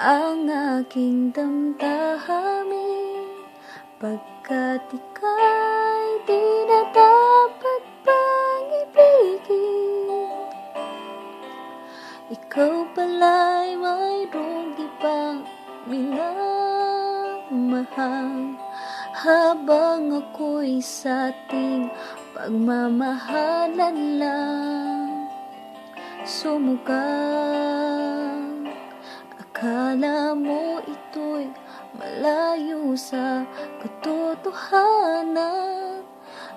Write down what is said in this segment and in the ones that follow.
ang aking damdamin, pagkat ika'y di na dapat pang ibigin. Ikaw pala'y mayroong ibang minamahal, habang ako'y sa ating pagmamahalan lang sumugal. Akala mo ito'y malayo sa katotohanan,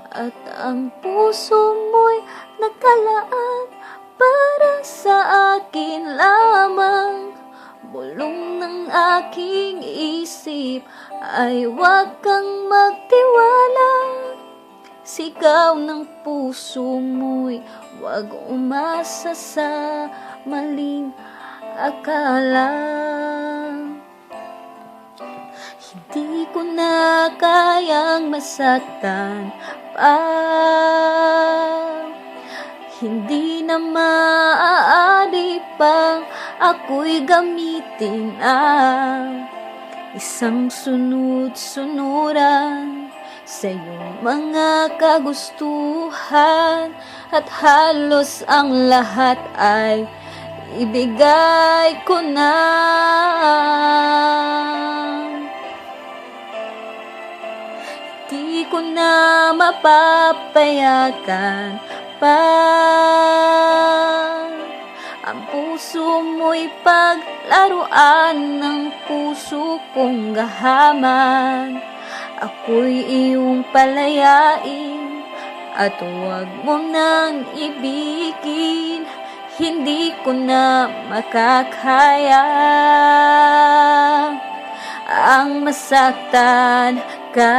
at ang puso mo'y nakalaan para sa akin lamang. Bulong ng aking isip ay huwag kang magtiwala. Sigaw ng puso mo'y huwag umasa sa maling akala. Hindi ko na kayang masaktan pa, hindi na maaari pang ako'y gamitin ang isang sunod-sunuran sa iyong mga kagustuhan, at halos ang lahat ay ibigay ko na. Di ko na mapapayagan pa ang puso mo'y paglaruan ng puso kong gahaman. Ako'y iyong palayain at huwag mo nang ibigin. Hindi ko na makakaya ang masaktan ka.